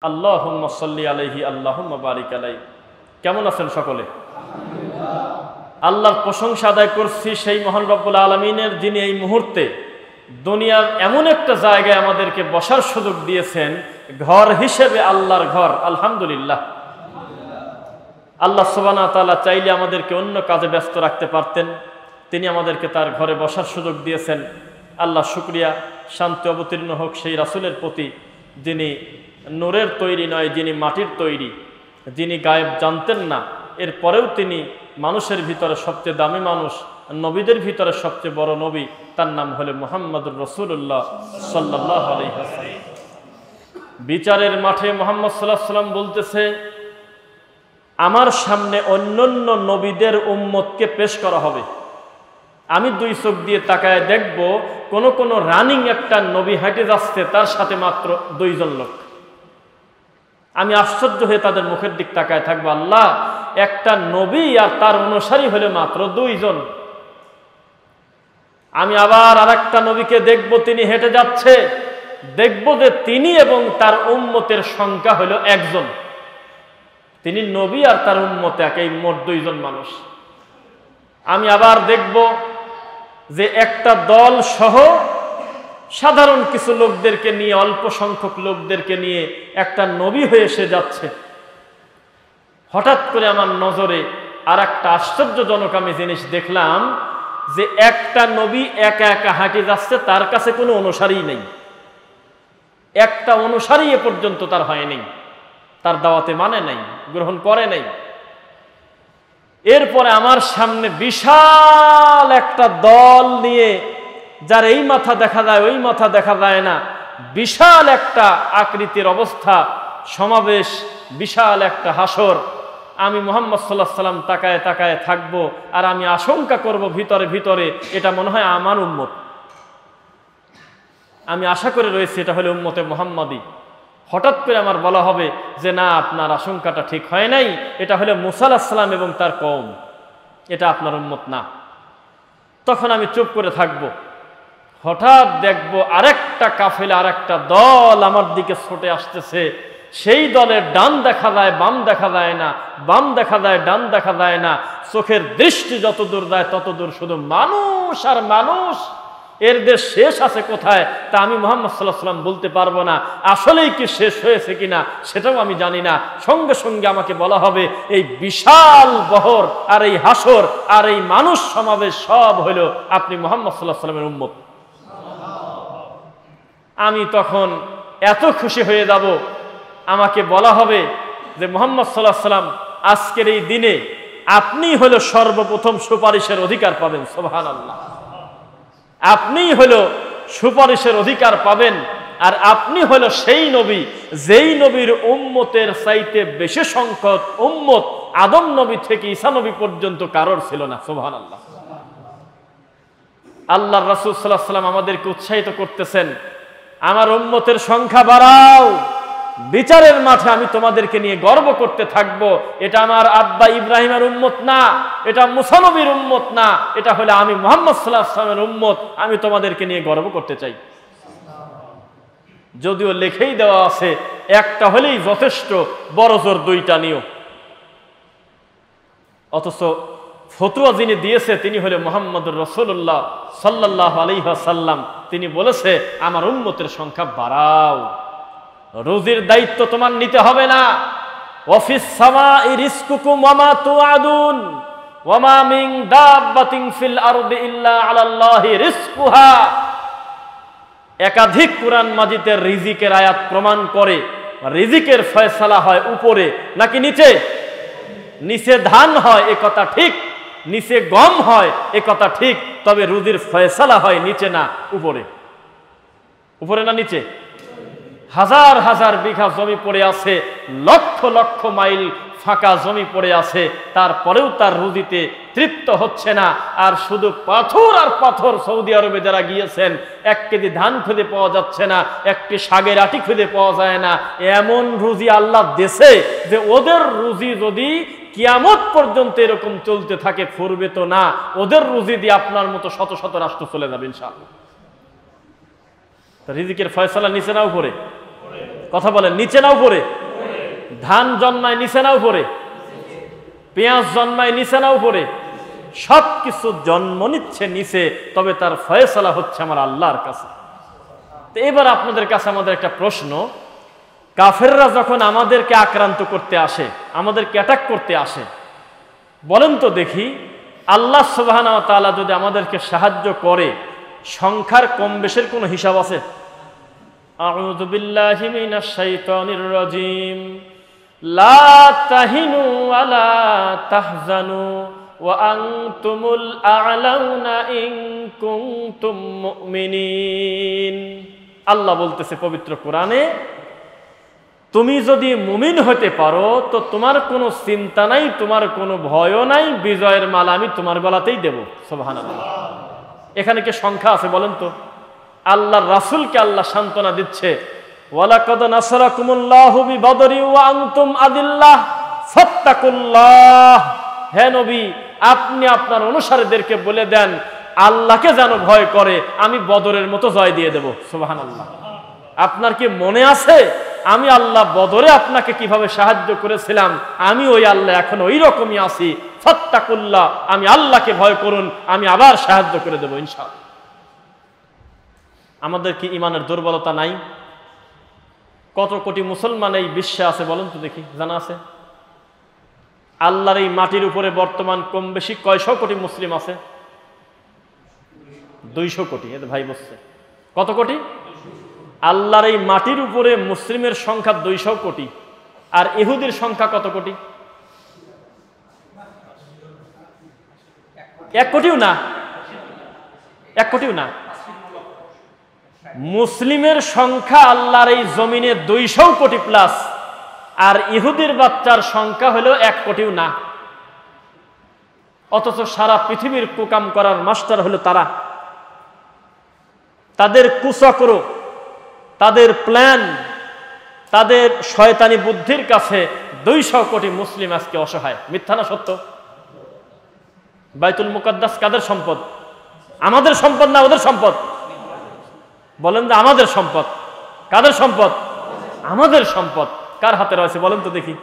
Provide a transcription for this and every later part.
আল্লাহুম্মা সাল্লি আলাইহি আল্লাহুম্মা বারিক আলাইহি। কেমন আছেন সকলে? আল্লাহর প্রশংসা আদায় করছি সেই মহান রব্বুল আলামিনের, যিনি এই মুহূর্তে দুনিয়ার এমন একটা জায়গায় আমাদেরকে বসার সুযোগ দিয়েছেন, ঘর হিসেবে আল্লাহর ঘর। আলহামদুলিল্লাহ। আল্লাহ সুবহানাহু ওয়া তাআলা চাইলে আমাদেরকে অন্য কাজে ব্যস্ত রাখতে পারতেন, তিনি আমাদেরকে তার ঘরে বসার সুযোগ দিয়েছেন। আল্লাহ শুকরিয়া, শান্তি অবতীর্ণ হোক সেই রাসূলের প্রতি, যিনি নূরের তৈরি নয়, যিনি মাটির তৈরি, যিনি গায়েব জানতেন না, এরপরেও তিনি মানুষের ভিতরে সবচেয়ে দামি মানুষ, নবীদের ভিতরে সবচেয়ে বড় নবী, তার নাম হলো মুহাম্মদুর রাসূলুল্লাহ সাল্লাল্লাহু আলাইহি ওয়াসাল্লাম। বিচারের মাঠে মুহাম্মদ সাল্লাল্লাহু আলাইহি ওয়াসাল্লাম বলতেছে, আমার সামনে অন্যান্য নবীদের উম্মতকে পেশ করা হবে। আমি দুই চোখ দিয়ে তাকায় দেখব, কোন রানিং একটা নবী হাঁটে যাচ্ছে, তার সাথে মাত্র দুইজন লোক। আমি আশ্চর্য হয়ে তাদের মুখের দিক তাকায় থাকবো, আল্লাহ, একটা নবী আর তার অনুসারী হলে মাত্র দুইজন। আমি আবার আরেকটা নবীকে দেখব, তিনি হেঁটে যাচ্ছে, দেখব যে তিনি এবং তার উম্মতের সংখ্যা হলো একজন। তিনি নবী আর তার উম্মত এই মোট দুইজন মানুষ। আমি আবার দেখব যে একটা দল সহ সাধারণ কিছু লোকদেরকে নিয়ে, অল্প সংখ্যক লোকদেরকে নিয়ে একটা নবী হয়ে এসে যাচ্ছে। হঠাৎ করে আমার নজরে আর একটা আশ্চর্যজনক আমি জিনিস দেখলাম, যে একটা নবী একা একা হাঁটে যাচ্ছে, তার কাছে কোনো অনুসারী নেই, একটা অনুসারী এ পর্যন্ত তার হয়নি, তার দাওয়াতে মানে নাই, গ্রহণ করে নাই। এরপরে আমার সামনে বিশাল একটা দল নিয়ে, যার এই মাথা দেখা যায় ওই মাথা দেখা যায় না, বিশাল একটা আকৃতির অবস্থা, সমাবেশ, বিশাল একটা হাসর। আমি মুহাম্মদ সাল্লাল্লাহু আলাইহি ওয়াসাল্লাম তাকায় তাকায় থাকবো, আর আমি আশঙ্কা করব ভিতরে ভিতরে, এটা মনে হয় আমার উম্মত। আমি আশা করে রয়েছি এটা হলো উম্মতে মুহাম্মাদি। হঠাৎ করে আমার বলা হবে যে না, আপনার আশঙ্কাটা ঠিক হয় নাই, এটা হলো মুসা আলাইহিস সালাম এবং তার কওম, এটা আপনার উম্মত না। তখন আমি চুপ করে থাকব। হঠাৎ দেখব আরেকটা কাফেলা, আরেকটা দল আমার দিকে ছুটে আসতেছে। সেই দলের ডান দেখা যায়, বাম দেখা যায় না, বাম দেখা যায়, ডান দেখা যায় না। চোখের দৃষ্টি যত দূর যায় তত দূর শুধু মানুষ আর মানুষ। এর দেশ শেষ আছে কোথায় তা আমি মুহাম্মদ সাল্লাল্লাহু আলাইহি ওয়াসাল্লাম বলতে পারবো না। আসলেই কি শেষ হয়েছে কিনা সেটাও আমি জানি না। সঙ্গে সঙ্গে আমাকে বলা হবে, এই বিশাল বহর আর এই হাসর আর এই মানুষ সমাবেশ সব হইল আপনি মুহাম্মদ সাল্লাল্লাহু আলাইহি ওয়াসাল্লামের উম্মত। আমি তখন এত খুশি হয়ে যাব, আমাকে বলা হবে যে মুহাম্মদ সাল্লাল্লাহু আলাইহি ওয়াসাল্লাম, আজকের এই দিনে আপনি হলো সর্বপ্রথম সুপারিশের অধিকার পাবেন। সুবহানাল্লাহ। আপনিই হলো সুপারিশের অধিকার পাবেন, আর আপনি হলো সেই নবী, যেই নবীর উম্মতের চাইতে বেশি সংখ্যক উম্মত আদম নবী থেকে ঈসা নবী পর্যন্ত কারোর ছিল না। সুবহানাল্লাহ। আল্লাহর রাসূল সাল্লাল্লাহু আলাইহি ওয়াসাল্লাম আমাদেরকে উৎসাহিত করতেছেন, আমার উম্মতের সংখ্যা বাড়াও, বিচারের মাঠে আমি তোমাদেরকে নিয়ে গর্ব করতে থাকব। এটা আমার আব্বা ইব্রাহিমের উম্মত না, এটা মুসা নবীর উম্মত না, এটা হলো আমি মুহাম্মদ সাল্লাল্লাহু আলাইহি ওয়াসাল্লামের উম্মত। আমি তোমাদেরকে নিয়ে গর্ব করতে চাই। যদিও লেখেই দেওয়া আছে একটা হলেই যথেষ্ট, বড় জোর দুইটা নিও। অথচ ফতোয়া যিনি দিয়েছে তিনি হলো মুহাম্মদুর রাসূলুল্লাহ সাল্লাল্লাহু আলাইহি ওয়াসাল্লাম। তিনি বলেছে, আমার উম্মতের সংখ্যা বাড়াও, রুজির দায়িত্ব তোমার নিতে হবে না। ওয়াফিস সামাই রিজকুকুম ওয়া মা তুআদুন ওয়া মা মিন দাব্বাতিন ফিল আরদি ইল্লা আলাল্লাহি রিজকুহা। একাধিক কুরআন মাজিদের রিজিকের আয়াত প্রমাণ করে, রিজিকের ফয়সালা হয় উপরে নাকি নিচে? নিচে ধান হয় এ কথা ঠিক, নিচে গম হয় এ কথা ঠিক, তবে রুজির ফয়সালা হয় নিচে না উপরে। উপরে না নিচে? হাজার হাজার বিঘা জমি পড়ে আছে, লক্ষ লক্ষ মাইল ফাঁকা জমি পড়ে আছে, তারপরেও তার রুজিতে তৃপ্ত হচ্ছে না। আর শুধু পাথর আর পাথর। সৌদি আরবে যারা গিয়েছেন, 1 কেজি ধান খুঁজে পাওয়া যাচ্ছে না, একটি শাকের আটি খুঁজে পাওয়া যায় না। এমন রুজি আল্লাহ দেশে যে ওদের রুজি যদি কিয়ামত পর্যন্ত এরকম চলতে থাকে ফুরবে তো না। ওদের রুজি দিয়ে আপনার মতো শত শত রাষ্ট্র চলে যাবে ইনশাআল্লাহ। রিজিকের ফয়সালা নিচে না উপরে? কথা বলেন, নিচে না উপরে? ধান জন্মায় নিচে না উপরে? পেঁয়াজ জন্মায় নিচে না উপরে? সবকিছু জন্ম নিচ্ছে নিচে, তবে তার ফয়সালা হচ্ছে আমার আল্লাহর কাছে। তো এবার আপনাদের কাছে আমাদের একটা প্রশ্ন, কাফেররা যখন আমাদেরকে আক্রান্ত করতে আসে, আমাদেরকে অ্যাটাক করতে আসে, বলেন তো দেখি, আল্লাহ সুবহানাহু ওয়া তাআলা যদি আমাদেরকে সাহায্য করে, সংখ্যার কম বেশের কোনো হিসাব আছে? আউযু বিল্লাহি মিনাশ শাইতানির রাজীম। লা তাহিনু ওয়ালা তাহজানু ওয়া আনতুমুল আ'লাউনা ইন কুনতুম মুমিনিন। আল্লাহ বলতেছে পবিত্র কোরআনে, তুমি যদি মুমিন হতে পারো তো তোমার কোনো চিন্তা নাই, তোমার কোনো ভয়ও নাই, বিজয়ের মালা আমি তোমার গলাতেই দেব। সুবহানাল্লাহ। এখানে কি সংখ্যা আছে বলেন তো? আল্লাহর রাসূলকে আল্লাহ সান্ত্বনা দিচ্ছে, ওয়ালাকাদ নাসরাকুমুল্লাহু বিবদরি ওয়া আনতুম আদিল্লাহ ফাত্তাকুল্লাহ। হে নবী, আপনি আপনার অনুসারীদেরকে বলে দেন আল্লাহকে যেন ভয় করে, আমি বদরের মতো জয় দিয়ে দেব। সুবহানাল্লাহ। আপনার কি মনে আছে আমি আল্লাহ বদরে আপনাকে কিভাবে সাহায্য করেছিলাম? আমি ওই আল্লাহ এখন ওই রকমই আছি। ফাত্তাকুল্লাহ, আমি আল্লাহকে ভয় করুন, আমি আবার সাহায্য করে দেব ইনশাআল্লাহ। আমাদের কি ইমানের দুর্বলতা নাই? কত কোটি মুসলমান এই বিশ্বে আছে বলেন তো দেখি, জানা আছে? আল্লাহর এই মাটির উপরে বর্তমান কম বেশি কয়শো কোটি মুসলিম আছে? 200 কোটি। এতে ভাই বলছে কত কোটি? আল্লাহর এই মাটির উপরে মুসলিমের সংখ্যা 200 কোটি, আর ইহুদির সংখ্যা কত কোটি? 1 কোটিও না, 1 কোটিও না। মুসলিমের সংখ্যা আল্লাহর এই জমিনে 200 কোটি প্লাস, আর ইহুদির বাচ্চার সংখ্যা হলো 1 কোটিও না। অথচ সারা পৃথিবীর কুকাম করার মাস্টার হলো তারা। তাদের কুচক্র, তাদের প্ল্যান, তাদের শয়তানি বুদ্ধির কাছে 200 কোটি মুসলিম আজকে অসহায়। মিথ্যা না সত্য? বাইতুল মুকাদ্দাস কাদের সম্পদ? আমাদের সম্পদ না ওদের সম্পদ? বলেন যে আমাদের সম্পদ। কাদের সম্পদ? আমাদের সম্পদ। কার হাতে রয়েছে বলেন তো দেখি?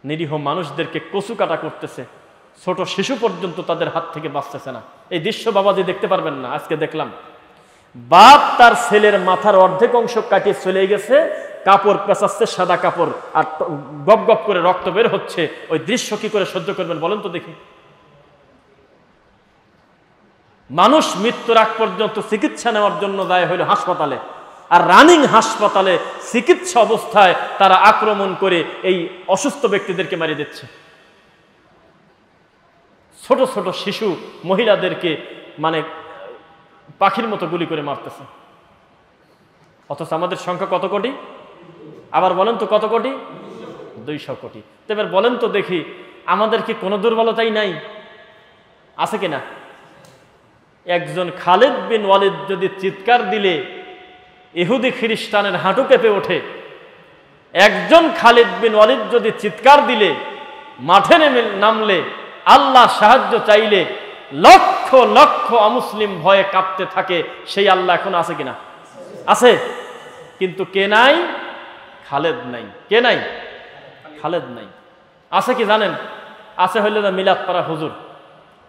নিরীহ মানুষদেরকে কচু কাটা করতেছে, ছোট শিশু পর্যন্ত তাদের হাত থেকে বাঁচতেছে না। এই দৃশ্য বাবাজি দেখতে পারবেন না। আজকে দেখলাম বাপ তার ছেলের মাথার অর্ধেক অংশ কাটিয়ে চলে গেছে, কাপড় পেঁচাচ্ছে, সাদা কাপড়, আর গপ গপ করে রক্ত বের হচ্ছে। ওই দৃশ্য কি করে সহ্য করবেন বলেন তো দেখি? মানুষ মৃত্যুর আগ পর্যন্ত চিকিৎসা নেওয়ার জন্য যায় হইল হাসপাতালে, আর রানিং হাসপাতালে চিকিৎসা অবস্থায় তারা আক্রমণ করে এই অসুস্থ ব্যক্তিদেরকে মারিয়ে দিচ্ছে। ছোট ছোট শিশু মহিলাদেরকে মানে পাখির মতো গুলি করে মারতেছে। অথচ আমাদের সংখ্যা কত কোটি? আবার বলেন তো কত কোটি? 200 কোটি। তো এবার বলেন তো দেখি, আমাদের কি কোনো দুর্বলতাই নাই? আছে কিনা? একজন খালিদ বিন ওয়ালিদ যদি চিৎকার দিলে ইহুদি খ্রিস্টানের হাঁটু কেঁপে ওঠে। একজন খালিদ বিন ওয়ালিদ যদি চিৎকার দিলে, মাঠে নামলে, আল্লাহ সাহায্য চাইলে লক্ষ লক্ষ অমুসলিম ভয়ে কাঁপতে থাকে। সেই আল্লাহ এখন আছে কিনা? আছে। কিন্তু কে নাই? খালেদ নাই। কে নাই? খালেদ নাই। আছে কি জানেন? আছে হইল না মিলাদ করা হুজুর,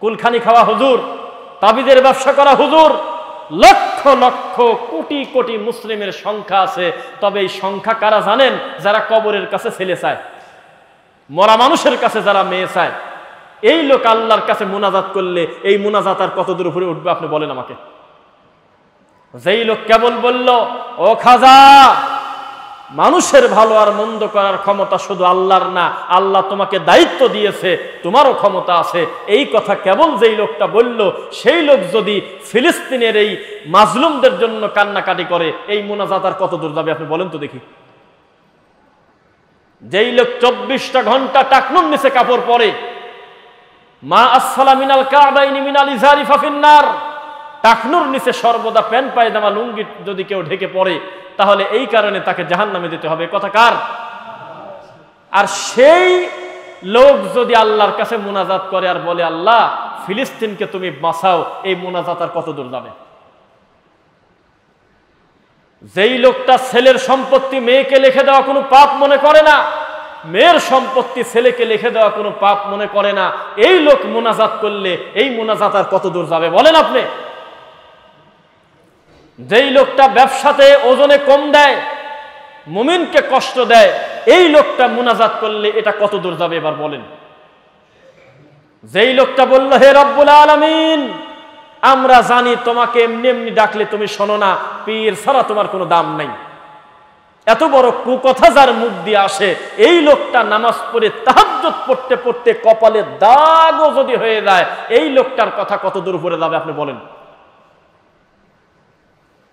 কুলখানি খাওয়া হুজুর, তাবিজের ব্যবসা করা হুজুর। লক্ষ লক্ষ কোটি কোটি মুসলিমের সংখ্যা আছে। তবে এই সংখ্যা কারা জানেন? যারা কবরের কাছে ছেলে চায়, মরা মানুষের কাছে যারা মেয়ে চায়। এই লোক আল্লাহর কাছে মুনাজাত করলে এই মুনাজাত আর কত দূর উপরে উঠবে আপনি বলেন আমাকে? যেই লোক কেবল বলল, ও খাজা, মানুষের ভালো আর মন্দ করার ক্ষমতা শুধু আল্লাহর না, আল্লাহ তোমাকে দায়িত্ব দিয়েছে, তোমারও ক্ষমতা আছে, এই কথা কেবল যেই লোকটা বলল, সেই লোক যদি ফিলিস্তিনের এই মাজলুমদের জন্য কান্নাকাটি করে, এই মুনাজাত আর কত দূর যাবে আপনি বলেন তো দেখি? যেই লোক 24টা ঘন্টা টাকনুর নিচে কাপড় পরে, মা আসফালা মিনাল কাবাইনি মিনাল ইজারি ফাফিন্নার, টাকনুর নিচে সর্বদা প্যান্ট পায়জামা লুঙ্গি যদি কেউ ঢেকে পড়ে, তাহলে এই কারণে তাকে জাহান্নামে দিতে হবে। কথা কার? আর সেই লোক যদি আল্লাহর কাছে মুনাজাত করে আর বলে, আল্লাহ ফিলিস্তিনকে তুমি বাঁচাও, এই মুনাজাত আর কত দূর যাবে? যেই লোকটা ছেলের সম্পত্তি মেয়েকে লিখে দেওয়া কোনো পাপ মনে করে না, মেয়ের সম্পত্তি ছেলেকে লিখে দেওয়া কোনো পাপ মনে করে না, এই লোক মুনাজাত করলে এই মুনাজাত আর কত দূর যাবে বলেন আপনি? যেই লোকটা ব্যবসাতে ওজনে কম দেয়, মুমিনকে কষ্ট দেয়, এই লোকটা মুনাজাত করলে এটা কত দূর যাবে এবার বলেন? যেই লোকটা বলল, হে রব্বুল আলামিন, আমরা জানি তোমাকে এমনি এমনি ডাকলে তুমি শোনো না, পীর ছাড়া তোমার কোনো দাম নাই, এত বড় কুকথা যার মুখ দিয়ে আসে, এই লোকটা নামাজ পড়ে তাহাজ্জুদ পড়তে পড়তে কপালে দাগও যদি হয়ে যায়, এই লোকটার কথা কত দূর উপরে যাবে আপনি বলেন?